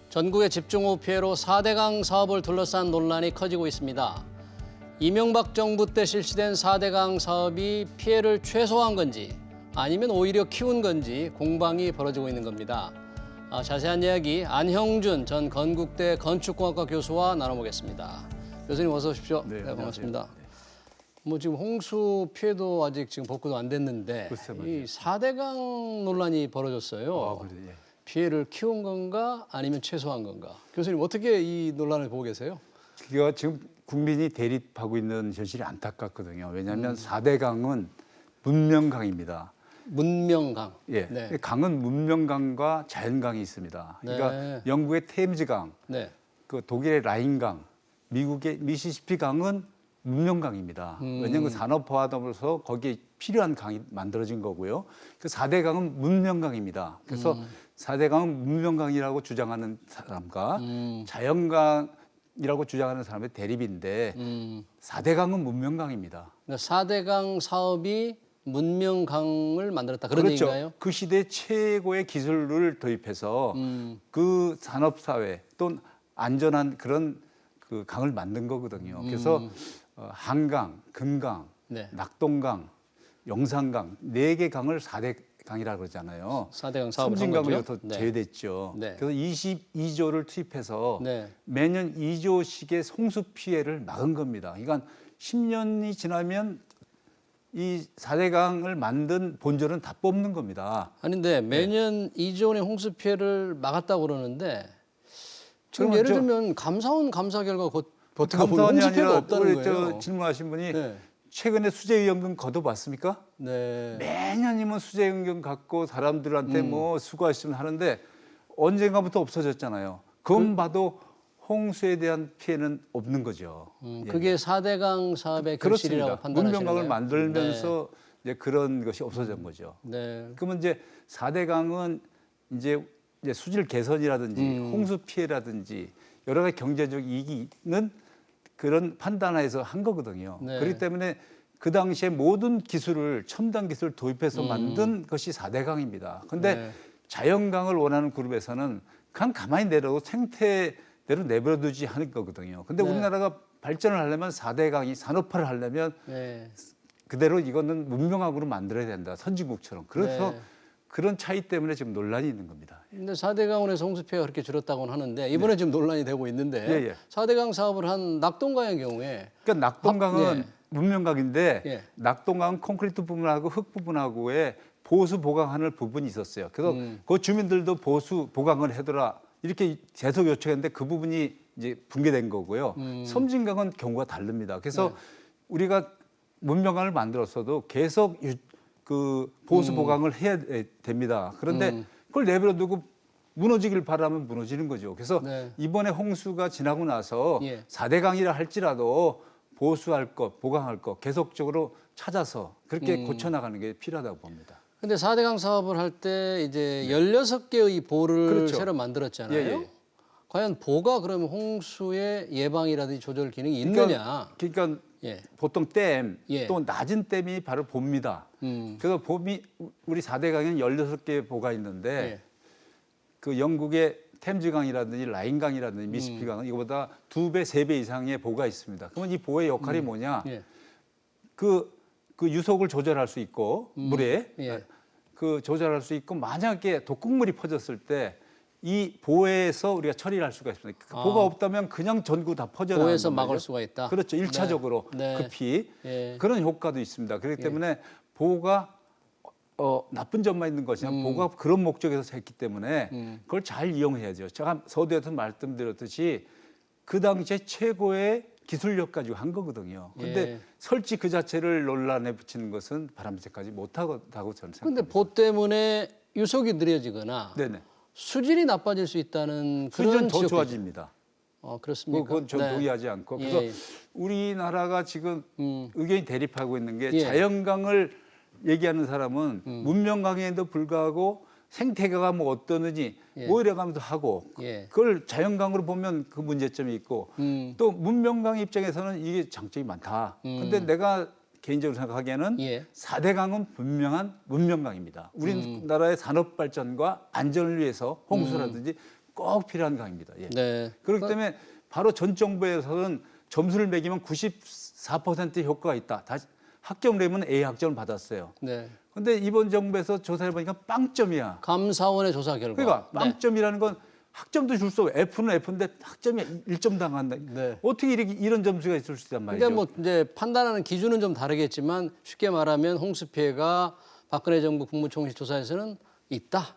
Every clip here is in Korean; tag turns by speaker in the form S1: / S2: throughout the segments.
S1: 전국의 집중호우 피해로 4대강 사업을 둘러싼 논란이 커지고 있습니다. 이명박 정부 때 실시된 4대강 사업이 피해를 최소화한 건지 아니면 오히려 키운 건지 공방이 벌어지고 있는 겁니다. 자세한 이야기 안형준 전 건국대 건축공학과 교수와 나눠보겠습니다. 교수님 어서 오십시오.
S2: 네,
S1: 반갑습니다. 뭐 지금 홍수 피해도 아직 지금 복구도 안 됐는데 이 4대강 논란이 벌어졌어요.
S2: 그래, 예.
S1: 피해를 키운 건가 아니면 최소화한 건가? 교수님 어떻게 이 논란을 보고 계세요?
S2: 그거 지금 국민이 대립하고 있는 현실이 안타깝거든요. 왜냐하면 4대강은 문명강입니다.
S1: 문명강.
S2: 예,
S1: 네.
S2: 강은 문명강과 자연강이 있습니다. 그러니까
S1: 네.
S2: 영국의 템즈강,
S1: 네.
S2: 그 독일의 라인강, 미국의 미시시피강은 문명강입니다. 왜냐하면 산업화하면서 거기에 필요한 강이 만들어진 거고요. 그 4대강은 문명강입니다. 그래서 4대강은 문명강이라고 주장하는 사람과 자연강이라고 주장하는 사람의 대립인데 4대강은 문명강입니다.
S1: 그러니까 4대강 사업이 문명강을 만들었다 그런
S2: 그렇죠.
S1: 얘기인가요?
S2: 그 시대 최고의 기술을 도입해서 그 산업사회 또는 안전한 그런 그 강을 만든 거거든요. 그래서 한강, 금강,
S1: 네.
S2: 낙동강, 영산강 4개 강을 4대강이라고 그러잖아요.
S1: 4대강 사업을 한
S2: 섬진강은
S1: 거죠?
S2: 여기서 제외됐죠.
S1: 네.
S2: 그래서 22조를 투입해서
S1: 네.
S2: 매년 2조씩의 홍수 피해를 막은 겁니다. 그러니까 10년이 지나면 이 4대강을 만든 본전은 다 뽑는 겁니다.
S1: 아닌데 매년 2조 원의 홍수 피해를 막았다고 그러는데 지금
S2: 그러면
S1: 예를 들면 감사원 감사 결과 버티고 보면
S2: 감사원이
S1: 홍수 피해가
S2: 아니라
S1: 없다는
S2: 우리
S1: 거예요.
S2: 질문하신 분이
S1: 네.
S2: 최근에 수재위원금 거둬봤습니까?
S1: 네.
S2: 매년이면 수재위원금 갖고 사람들한테 뭐 수고하시면 하는데 언젠가부터 없어졌잖아요. 그건 봐도 홍수에 대한 피해는 없는 거죠. 예.
S1: 그게 4대강 사업의 결실이라고
S2: 그렇습니다.
S1: 판단하시는 거예요?
S2: 문명강을 만들면서 이제 그런 것이 없어진 거죠.
S1: 네.
S2: 그러면 이제 4대강은 이제 수질 개선이라든지 홍수 피해라든지 여러 가지 경제적 이익은 그런 판단에서 한 거거든요.
S1: 네.
S2: 그렇기 때문에 그 당시에 모든 기술을 첨단 기술을 도입해서 만든 것이 4대강입니다. 그런데
S1: 네.
S2: 자연강을 원하는 그룹에서는 그냥 가만히 내려도 생태대로 내버려두지 않을 거거든요. 근데
S1: 네.
S2: 우리나라가 발전을 하려면 4대강이 산업화를 하려면
S1: 네.
S2: 그대로 이거는 문명학으로 만들어야 된다. 선진국처럼. 그래서
S1: 네.
S2: 그런 차이 때문에 지금 논란이 있는 겁니다.
S1: 근데 4대강원에서 홍수 피해가 그렇게 줄었다고는 하는데 이번에 지금 논란이 되고 있는데
S2: 예, 예.
S1: 4대강 사업을 한 낙동강의 경우에
S2: 그러니까 낙동강은
S1: 네.
S2: 문명강인데
S1: 예.
S2: 낙동강은 콘크리트 부분하고 흙 부분하고의 보수 보강하는 부분이 있었어요. 그래서 그 주민들도 보수 보강을 해둬라 이렇게 계속 요청했는데 그 부분이 이제 붕괴된 거고요. 섬진강은 경우가 다릅니다. 그래서 우리가 문명강을 만들었어도 계속 그 보수 보강을 해야 됩니다. 그런데 그걸 내버려두고 무너지길 바라면 무너지는 거죠. 그래서
S1: 네.
S2: 이번에 홍수가 지나고 나서
S1: 예.
S2: 4대강이라 할지라도 보수할 것, 보강할 것 계속적으로 찾아서 그렇게 고쳐나가는 게 필요하다고 봅니다.
S1: 근데 4대강 사업을 할 때 이제 16개의 보를
S2: 그렇죠.
S1: 새로 만들었잖아요.
S2: 예, 예.
S1: 과연 보가 그러면 홍수의 예방이라든지 조절 기능이 있느냐?
S2: 그러니까
S1: 예.
S2: 보통 댐,
S1: 예.
S2: 또 낮은 댐이 바로 봅니다. 그래서 봄이 우리 4대강에는 16개의 보가 있는데
S1: 예.
S2: 그 영국의 템즈강이라든지 라인강이라든지 미시피강은 이거보다 2배, 3배 이상의 보가 있습니다. 그러면 이 보의 역할이 뭐냐?
S1: 예.
S2: 그 유속을 조절할 수 있고 물에
S1: 예.
S2: 그 조절할 수 있고 만약에 독극물이 퍼졌을 때 이 보에서 우리가 처리를 할 수가 있습니다. 그 보가 없다면 그냥 전구 다 퍼져나가는
S1: 보에서
S2: 거죠.
S1: 막을 수가 있다.
S2: 그렇죠. 1차적으로
S1: 네.
S2: 급히
S1: 예.
S2: 그런 효과도 있습니다. 그렇기 때문에 보가 나쁜 점만 있는 것이 아니라 보가 그런 목적에서 했기 때문에 그걸 잘 이용해야죠. 제가 서두에서 말씀드렸듯이 그 당시에 최고의 기술력 가지고 한 거거든요. 근데
S1: 예.
S2: 설치 그 자체를 논란에 붙이는 것은 바람직하지 못하다고 저는 생각합니다.
S1: 근데 보 때문에 유속이 느려지거나
S2: 네네.
S1: 수질이 나빠질 수 있다는 그런
S2: 수질은 더
S1: 지적도
S2: 좋아집니다.
S1: 그렇습니까?
S2: 그건 저
S1: 네.
S2: 동의하지 않고
S1: 예.
S2: 그래서 우리나라가 지금 의견이 대립하고 있는 게
S1: 예.
S2: 자연강을 얘기하는 사람은 문명강에도 불구하고 생태계가 뭐 어떠느니
S1: 예.
S2: 뭐 이래가면서 하고
S1: 예.
S2: 그걸 자연강으로 보면 그 문제점이 있고 또 문명강 입장에서는 이게 장점이 많다. 근데 내가 개인적으로 생각하기에는
S1: 예.
S2: 4대강은 분명한 문명강입니다. 우리나라의 산업 발전과 안전을 위해서 홍수라든지 꼭 필요한 강입니다. 예.
S1: 네.
S2: 그렇기 때문에 바로 전 정부에서는 점수를 매기면 94% 효과가 있다. 다시 학점 내면 A 학점을 받았어요.
S1: 네.
S2: 근데 이번 정부에서 조사해 보니까 빵점이야.
S1: 감사원의 조사 결과.
S2: 그러니까
S1: 네.
S2: 빵점이라는 건 학점도 줄 수 없고 F는 F인데 학점이 1점 당한다.
S1: 네.
S2: 어떻게 이런 점수가 있을 수 있단 말이죠.
S1: 그러니까 뭐 이제 판단하는 기준은 좀 다르겠지만 쉽게 말하면 홍수 피해가 박근혜 정부 국무총리 조사에서는 있다.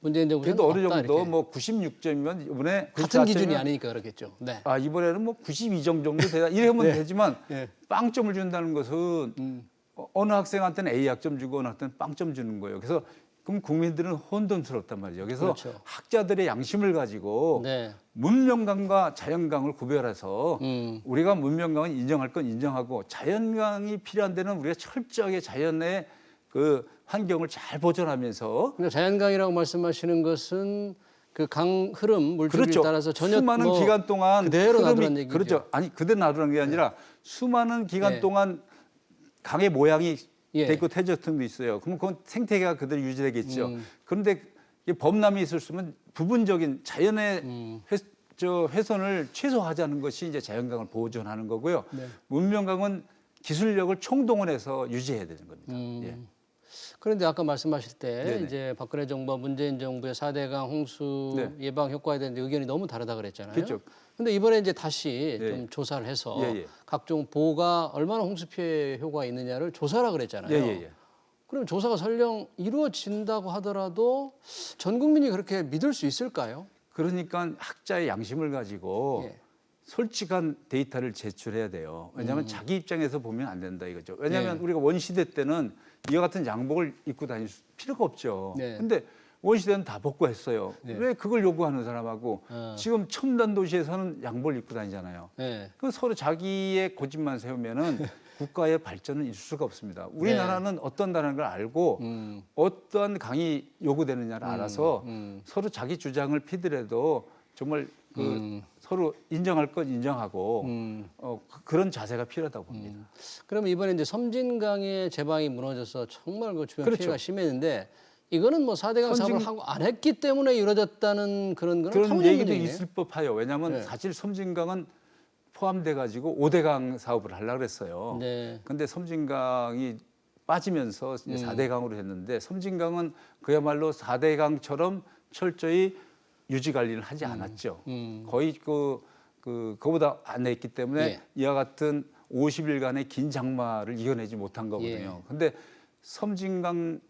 S1: 문재인 정부는
S2: 그래도 어느
S1: 없다,
S2: 정도
S1: 이렇게.
S2: 뭐 96점이면 이번에
S1: 같은
S2: 94점이면
S1: 기준이 아니니까 그렇겠죠. 네.
S2: 아 이번에는 뭐 92점 정도 되다 이러면 되지만
S1: 네.
S2: 빵점을 준다는 것은 어느 학생한테는 A 학점 주고 어느 학생한테는 빵점 주는 거예요. 그래서 그럼 국민들은 혼돈스럽단 말이죠. 그래서
S1: 그렇죠.
S2: 학자들의 양심을 가지고
S1: 네.
S2: 문명강과 자연강을 구별해서 우리가 문명강은 인정할 건 인정하고 자연강이 필요한 데는 우리가 철저하게 자연의 그 환경을 잘 보존하면서
S1: 그러니까 자연강이라고 말씀하시는 것은 그 강 흐름 물줄기를
S2: 그렇죠.
S1: 따라서 전혀
S2: 수많은
S1: 뭐
S2: 기간 동안
S1: 그대로
S2: 흐름이-
S1: 놔두라는 얘기죠.
S2: 그렇죠. 아니 그대로 놔두라는 게 아니라 수많은 기간
S1: 네.
S2: 동안 강의 모양이
S1: 예.
S2: 돼 있고 퇴적등도 있어요. 그러면 그건 생태계가 그대로 유지되겠죠. 그런데 이게 범람이 있었으면 부분적인 자연의 훼손을 최소화하자는 것이 이제 자연강을 보존하는 거고요.
S1: 네.
S2: 문명강은 기술력을 총동원해서 유지해야 되는 겁니다. 예.
S1: 그런데 아까 말씀하실 때
S2: 네네.
S1: 이제 박근혜 정부와 문재인 정부의 4대강 홍수
S2: 네.
S1: 예방 효과에 대한 의견이 너무 다르다 그랬잖아요.
S2: 그렇죠.
S1: 근데 이번에 이제 다시
S2: 네.
S1: 좀 조사를 해서
S2: 예, 예.
S1: 각종 보호가 얼마나 홍수 피해 효과가 있느냐를 조사라 그랬잖아요.
S2: 예, 예, 예.
S1: 그럼 조사가 설령 이루어진다고 하더라도 전 국민이 그렇게 믿을 수 있을까요?
S2: 그러니까 학자의 양심을 가지고
S1: 예.
S2: 솔직한 데이터를 제출해야 돼요. 왜냐하면 자기 입장에서 보면 안 된다 이거죠. 왜냐하면
S1: 예.
S2: 우리가 원시대 때는 이와 같은 양복을 입고 다닐 필요가 없죠.
S1: 네.
S2: 근데 원시대는 다 벗고 했어요.
S1: 네.
S2: 왜 그걸 요구하는 사람하고 지금 첨단 도시에서는 양복을 입고 다니잖아요.
S1: 네.
S2: 그 서로 자기의 고집만 세우면은 국가의 발전은 있을 수가 없습니다. 우리나라는 어떤다는 걸 알고 어떠한 강이 요구되느냐를 알아서 서로 자기 주장을 피더라도 정말 그 서로 인정할 건 인정하고 그런 자세가 필요하다고 봅니다.
S1: 그럼 이번에 이제 섬진강의 제방이 무너져서 정말 그 주변
S2: 그렇죠.
S1: 피해가 심했는데 이거는 뭐 4대강 사업을 하고 안 했기 때문에 이루어졌다는 그런 거는
S2: 그런
S1: 터무니없는
S2: 얘기도
S1: 얘기네요.
S2: 있을 법해요. 왜냐하면
S1: 네.
S2: 사실 섬진강은 포함돼 가지고 5대강 사업을 하려고 그랬어요.
S1: 네.
S2: 근데 섬진강이 빠지면서 이제 4대강으로 했는데 섬진강은 그야말로 4대강처럼 철저히 유지 관리를 하지 않았죠. 거의 그거보다 안 했기 때문에
S1: 예.
S2: 이와 같은 50일간의 긴 장마를 이겨내지 못한 거거든요. 근데 섬진강의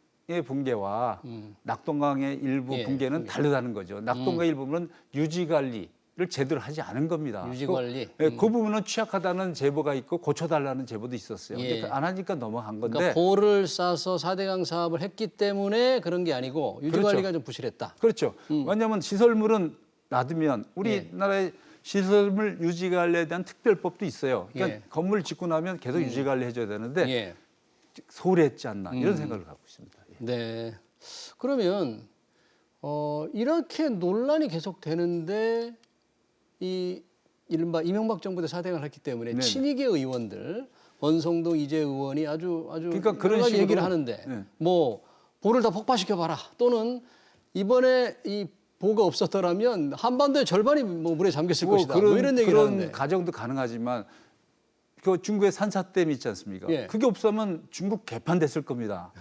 S2: 붕괴와 낙동강의 일부
S1: 예,
S2: 붕괴는 다르다는 거죠. 낙동강 일부분은 유지 관리를 제대로 하지 않은 겁니다.
S1: 유지 관리.
S2: 그 부분은 취약하다는 제보가 있고 고쳐달라는 제보도 있었어요.
S1: 예.
S2: 근데 안 하니까 넘어간 건데.
S1: 그러니까 보를 싸서 4대강 사업을 했기 때문에 그런 게 아니고 유지
S2: 그렇죠.
S1: 관리가 좀 부실했다.
S2: 그렇죠. 왜냐하면 시설물은 놔두면 우리나라의 시설물 유지 관리에 대한 특별법도 있어요. 그러니까
S1: 예.
S2: 건물 짓고 나면 계속 유지 관리 해줘야 되는데
S1: 예.
S2: 소홀히 했지 않나 이런 생각을 갖고 있습니다. 예.
S1: 네. 그러면 이렇게 논란이 계속 되는데 이 이른바 이명박 정부 때 4대강을 했기 때문에
S2: 네네.
S1: 친이계 의원들 원성동 이재 의원이 아주
S2: 그러니까
S1: 여러
S2: 그런
S1: 가지
S2: 식으로,
S1: 얘기를 하는데
S2: 네.
S1: 뭐 보를 다 폭파시켜 봐라 또는 이번에 이 보가 없었더라면 한반도의 절반이 뭐 물에 잠겼을 것이다. 뭐 이런 얘기를
S2: 그런
S1: 하는데.
S2: 가정도 가능하지만 그 중국의 산사댐 있지 않습니까?
S1: 예.
S2: 그게 없으면 중국 개판됐을 겁니다.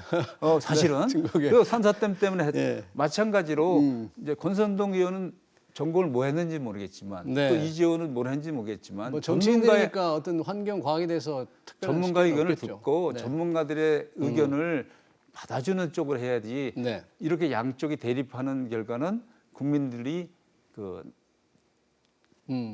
S2: 사실은
S1: 네, 중국에.
S2: 그 산사댐 때문에
S1: 예.
S2: 마찬가지로 이제 권선동 의원은 전공을 뭐 했는지 모르겠지만
S1: 네.
S2: 또 이재호는 뭘 했는지 모르겠지만
S1: 뭐
S2: 전문가의
S1: 정치인이니까 어떤 환경 과학에 대해서 특별한
S2: 전문가의
S1: 시각이
S2: 의견을
S1: 없겠죠.
S2: 듣고
S1: 네.
S2: 전문가들의 의견을 받아주는 쪽으로 해야지
S1: 네.
S2: 이렇게 양쪽이 대립하는 결과는 국민들이 그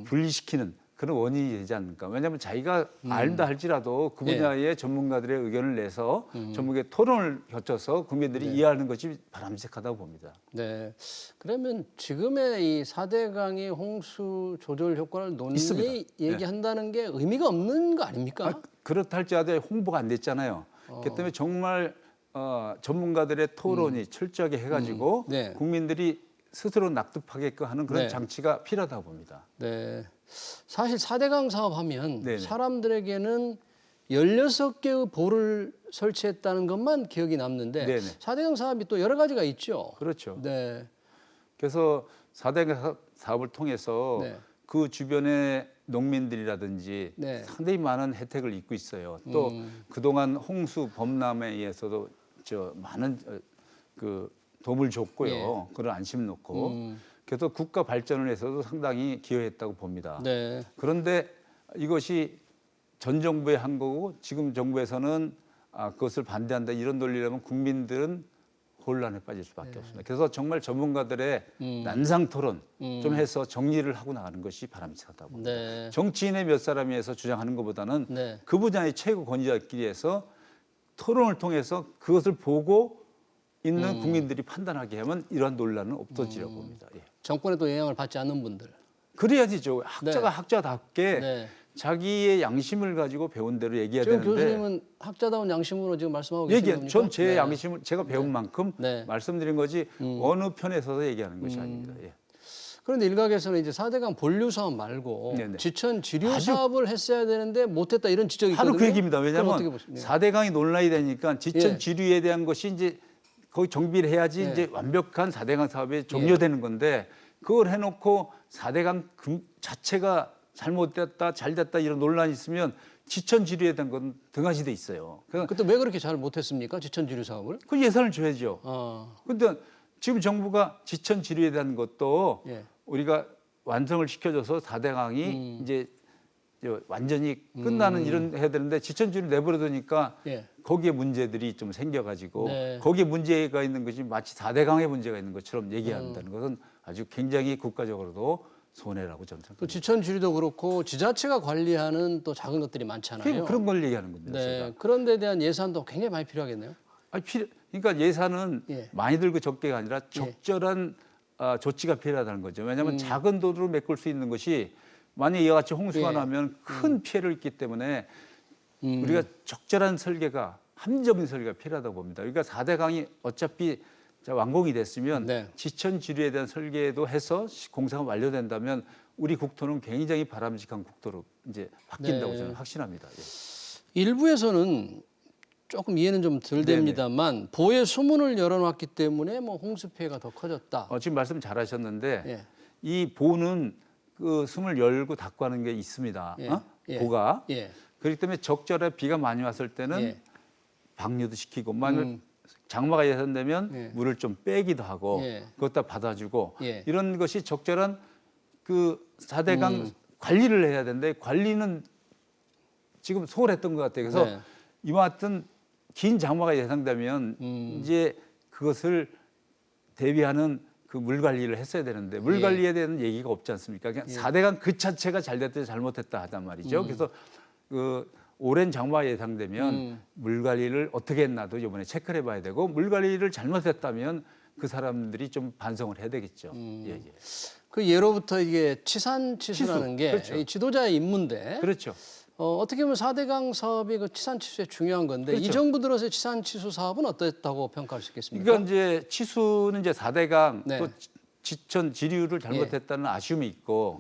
S2: 분리시키는 그런 원인이 되지 않을까. 왜냐하면 자기가 알다 할지라도 그 분야의 전문가들의 의견을 내서 전문가의 토론을 거쳐서 국민들이 이해하는 것이 바람직하다고 봅니다.
S1: 네. 그러면 지금의 이 4대강의 홍수 조절 효과를
S2: 있습니다.
S1: 논리 얘기한다는 게 의미가 없는 거 아닙니까?
S2: 그렇다 할지라도 홍보가 안 됐잖아요. 그렇기 때문에 정말 전문가들의 토론이 철저하게 해가지고
S1: 네.
S2: 국민들이 스스로 납득하게끔 하는 그런
S1: 네.
S2: 장치가 필요하다고 봅니다.
S1: 네. 사실 4대강 사업하면
S2: 네네.
S1: 사람들에게는 16개의 보를 설치했다는 것만 기억이 남는데
S2: 네네.
S1: 4대강 사업이 또 여러 가지가 있죠.
S2: 그렇죠.
S1: 네.
S2: 그래서 4대 사업을 통해서
S1: 네.
S2: 그 주변의 농민들이라든지
S1: 네.
S2: 상당히 많은 혜택을 입고 있어요. 또 그동안 홍수 범람에 의해서도 많은 그 도움을 줬고요.
S1: 예.
S2: 그런 안심 놓고 그래서 국가 발전을 해서도 상당히 기여했다고 봅니다.
S1: 네.
S2: 그런데 이것이 전 정부의 한 거고 지금 정부에서는 그것을 반대한다 이런 논리라면 국민들은 혼란에 빠질 수밖에 없습니다. 그래서 정말 전문가들의 난상 토론 좀 해서 정리를 하고 나가는 것이 바람직하다고 봅니다.
S1: 네.
S2: 정치인의 몇 사람이 해서 주장하는 것보다는
S1: 네.
S2: 그 분야의 최고 권위자끼리 해서 토론을 통해서 그것을 보고 있는 국민들이 판단하게 하면 이러한 논란은 없어지려고 봅니다. 예.
S1: 정권에도 영향을 받지 않는 분들.
S2: 그래야지죠. 학자가
S1: 네.
S2: 학자답게
S1: 네.
S2: 자기의 양심을 가지고 배운 대로 얘기해야
S1: 지금
S2: 되는데
S1: 교수님은 학자다운 양심으로 지금 말씀하고 계시는 겁니까?
S2: 전제
S1: 네.
S2: 양심을 제가 배운 만큼
S1: 네.
S2: 말씀드린 거지 어느 편에 서서 얘기하는 것이 아닙니다. 예.
S1: 그런데 일각에서는 이제 4대강 본류 사업 말고
S2: 네네.
S1: 지천 지류 사업을 했어야 되는데 못했다 이런 지적이
S2: 바로
S1: 있거든요.
S2: 그 얘기입니다.
S1: 그건
S2: 왜냐하면
S1: 어떻게 보십니까?
S2: 4대강이 논란이 되니까 지천
S1: 예.
S2: 지류에 대한 것이 이제 거기 정비를 해야지
S1: 예.
S2: 이제 완벽한 4대강 사업이 종료되는 건데 그걸 해놓고 4대강 자체가 잘못됐다, 잘됐다 이런 논란이 있으면 지천 지류에 대한 건 등한시 돼 있어요.
S1: 그때 왜 그렇게 잘 못했습니까? 지천 지류 사업을?
S2: 그 예산을 줘야죠. 그런데 지금 정부가 지천 지류에 대한 것도
S1: 예.
S2: 우리가 완성을 시켜줘서 4대강이 이제 완전히 끝나는 이런 해야 되는데 지천 지류 내버려두니까
S1: 예.
S2: 거기에 문제들이 좀 생겨가지고
S1: 네.
S2: 거기에 문제가 있는 것이 마치 4대강에 문제가 있는 것처럼 얘기한다는 것은 아주 굉장히 국가적으로도 손해라고 저는
S1: 또
S2: 생각합니다.
S1: 지천 지류도 그렇고 지자체가 관리하는 또 작은 것들이 많잖아요.
S2: 그런 걸 얘기하는 겁니다.
S1: 네.
S2: 제가.
S1: 그런 데 대한 예산도 굉장히 많이 필요하겠네요.
S2: 그러니까 예산은
S1: 예.
S2: 많이 들고 적게가 아니라 적절한 조치가 필요하다는 거죠. 왜냐하면 작은 돈으로 메꿀 수 있는 것이 만약 이와 같이 홍수가
S1: 예.
S2: 나면 큰 피해를 입기 때문에 우리가 적절한 설계가 합리적인 설계가 필요하다고 봅니다. 그러니까 4대강이 어차피 완공이 됐으면
S1: 네.
S2: 지천 지류에 대한 설계도 해서 공사가 완료된다면 우리 국토는 굉장히 바람직한 국토로 이제 바뀐다고
S1: 네.
S2: 저는 확신합니다. 예.
S1: 일부에서는 조금 이해는 좀 덜 됩니다만 보에 소문을 열어놨기 때문에 뭐 홍수 피해가 더 커졌다.
S2: 지금 말씀 잘하셨는데
S1: 예.
S2: 이 보는 그 숨을 열고 닫고 하는 게 있습니다.
S1: 예. 예.
S2: 보가.
S1: 예.
S2: 그렇기 때문에 적절하게 비가 많이 왔을 때는
S1: 예.
S2: 방류도 시키고 만약 장마가 예상되면
S1: 예.
S2: 물을 좀 빼기도 하고
S1: 예.
S2: 그것다 받아주고
S1: 예.
S2: 이런 것이 적절한 그 4대강 관리를 해야 되는데 관리는 지금 소홀했던 것 같아요. 그래서
S1: 네.
S2: 이와 같은 긴 장마가 예상되면 이제 그것을 대비하는 그 물 관리를 했어야 되는데 물
S1: 예.
S2: 관리에 대한 얘기가 없지 않습니까? 그냥 4대강 그 자체가 잘 됐다 잘못했다 하단 말이죠. 그래서 그 오랜 장마가 예상되면 물 관리를 어떻게 했나도 이번에 체크를 해봐야 되고 물 관리를 잘못했다면 그 사람들이 좀 반성을 해야 되겠죠. 예, 예.
S1: 그 예로부터 이게 치산치수라는 게
S2: 그렇죠.
S1: 이 지도자의 임무인데
S2: 그렇죠.
S1: 어떻게 보면 4대강 사업이 그 치산치수에 중요한 건데
S2: 그렇죠.
S1: 이 정부 들어서의 치산치수 사업은 어땠다고 평가할 수 있겠습니까?
S2: 그러니까 이제 치수는 이제 4대강
S1: 네.
S2: 또 지천 지류를 잘못했다는 아쉬움이 있고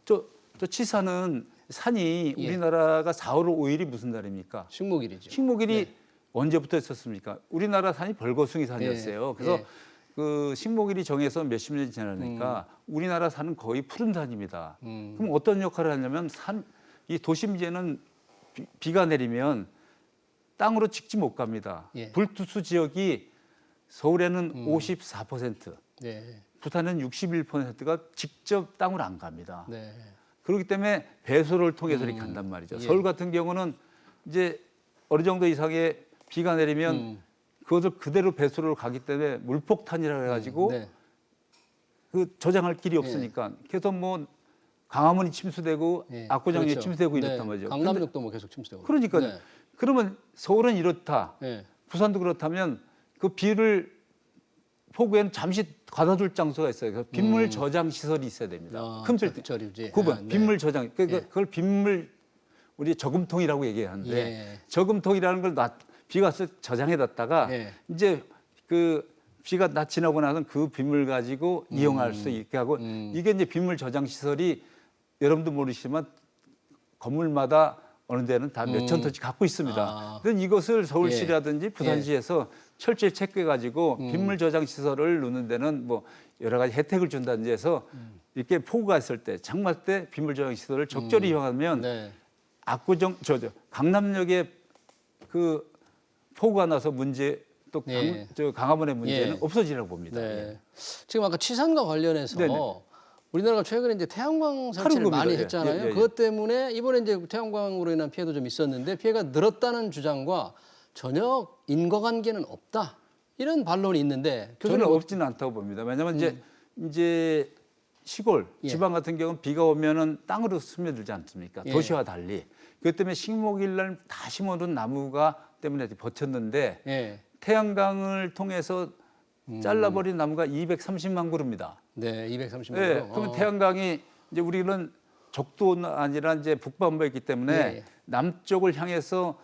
S2: 또 치산은 산이
S1: 예.
S2: 우리나라가 4월 5일이 무슨 날입니까?
S1: 식목일이죠.
S2: 식목일이 언제부터 있었습니까? 우리나라 산이 벌거숭이 산이었어요.
S1: 예.
S2: 그래서
S1: 예.
S2: 그 식목일이 정해서 몇십 년이 지나니까 우리나라 산은 거의 푸른 산입니다. 그럼 어떤 역할을 하냐면 이 도심지에는 비가 내리면 땅으로 직지 못 갑니다.
S1: 예.
S2: 불투수 지역이 서울에는 54%,
S1: 네.
S2: 부산은 61%가 직접 땅으로 안 갑니다.
S1: 네.
S2: 그렇기 때문에 배수로를 통해서 이렇게 간단 말이죠.
S1: 예.
S2: 서울 같은 경우는 이제 어느 정도 이상의 비가 내리면 그것을 그대로 배수로로 가기 때문에 물폭탄이라 해가지고
S1: 네.
S2: 그 저장할 길이 없으니까 그래서 뭐 강화문이 침수되고
S1: 예.
S2: 압구정이
S1: 그렇죠.
S2: 침수되고
S1: 네.
S2: 이랬단 말이죠.
S1: 강남역도 뭐 계속 침수되고.
S2: 그러니까
S1: 네.
S2: 그러면 서울은 이렇다.
S1: 네.
S2: 부산도 그렇다면 그 비를 폭우에는 잠시 가둬둘 장소가 있어요. 그래서 빗물 저장 시설이 있어야 됩니다. 큼질 때.
S1: 저리지.
S2: 9번
S1: 네.
S2: 빗물 저장.
S1: 예.
S2: 그걸 빗물 우리 저금통이라고 얘기하는데
S1: 예.
S2: 저금통이라는 걸 비가 왔을 때 저장해 놨다가
S1: 예.
S2: 이제 그 비가 다 지나고 나서 그 빗물 가지고 이용할 수 있게 하고 이게 이제 빗물 저장 시설이 여러분도 모르시지만 건물마다 어느 데는 다 몇천 터씩 갖고 있습니다. 그런데 이것을 서울시라든지 부산시에서 철저히 체크해 가지고 빗물 저장 시설을 놓는 데는 뭐 여러 가지 혜택을 준다든지 해서 이렇게 폭우가 있을 때 장마 때 빗물 저장 시설을 적절히 이용하면
S1: 네.
S2: 압구정 강남역에 그 폭우가 나서 문제 또
S1: 예.
S2: 강화문의 문제는
S1: 예.
S2: 없어지라고 봅니다.
S1: 네.
S2: 예.
S1: 지금 아까 치산과 관련해서
S2: 네네.
S1: 우리나라가 최근에 이제 태양광 설치를
S2: 겁니다.
S1: 많이
S2: 예.
S1: 했잖아요.
S2: 예, 예, 예.
S1: 그것 때문에 이번에 이제 태양광으로 인한 피해도 좀 있었는데 피해가 늘었다는 주장과 전혀 인과관계는 없다. 이런 반론이 있는데
S2: 저는
S1: 교수님
S2: 없지는 않다고 봅니다. 왜냐하면 이제 시골,
S1: 예.
S2: 지방 같은 경우는 비가 오면은 땅으로 스며들지 않습니까?
S1: 예.
S2: 도시와 달리. 그것 때문에 식목일날 다 심어둔 나무가 때문에 버텼는데
S1: 예.
S2: 태양광을 통해서 잘라버린 나무가 230만 그루입니다.
S1: 네, 230만.
S2: 네, 그러면 태양광이 이제 우리는 적도는 아니라 이제 북반부에 있기 때문에
S1: 예.
S2: 남쪽을 향해서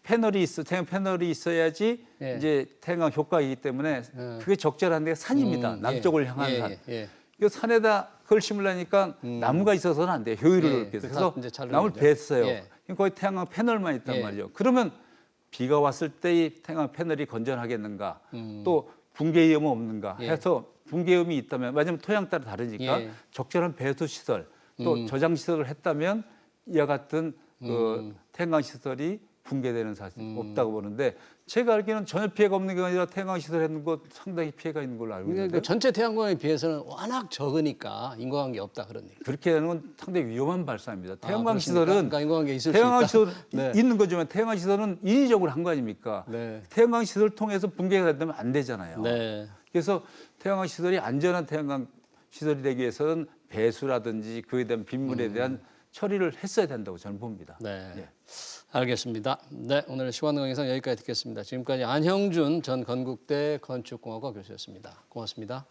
S2: 태양 패널이 있어야지
S1: 예.
S2: 이제 태양광 효과이기 때문에 그게 적절한 데가 산입니다. 남쪽을 향한 산.
S1: 예.
S2: 이 산에다 그걸 심으려니까 나무가 있어서는 안 돼요. 효율을
S1: 예,
S2: 높게 해서.
S1: 그래서
S2: 그래서
S1: 이제
S2: 나무를
S1: 자르는
S2: 뱄어요.
S1: 예.
S2: 거기 태양광 패널만 있단
S1: 예.
S2: 말이죠. 그러면 비가 왔을 때 이 태양광 패널이 건전하겠는가? 또 붕괴 위험은 없는가?
S1: 예.
S2: 해서 붕괴 위험이 있다면, 왜냐하면 토양 따라 다르니까
S1: 예.
S2: 적절한 배수 시설, 또 저장 시설을 했다면 이와 같은 그 태양광 시설이 붕괴되는 사실이 없다고 보는데 제가 알기로는 전혀 피해가 없는 게 아니라 태양광 시설 했는 것 상당히 피해가 있는 걸로 알고 있는데
S1: 그 전체 태양광에 비해서는 워낙 적으니까 인과관계 없다 그런 얘기.
S2: 그렇게 하는 건 상당히 위험한 발상입니다. 태양광
S1: 그렇습니까?
S2: 시설은
S1: 그러니까 인과관계 있을
S2: 태양광
S1: 수 있다.
S2: 시설
S1: 네.
S2: 있는 거지만 태양광 시설은 인위적으로 한 거 아닙니까?
S1: 네.
S2: 태양광 시설 통해서 붕괴가 된다면 안 되잖아요.
S1: 네.
S2: 그래서 태양광 시설이 안전한 태양광 시설이 되기 위해서는 배수라든지 그에 대한 빗물에 대한 처리를 했어야 된다고 저는 봅니다.
S1: 네.
S2: 예.
S1: 알겠습니다. 네, 오늘 시간 강의상 여기까지 듣겠습니다. 지금까지 안형준 전 건국대 건축공학과 교수였습니다. 고맙습니다.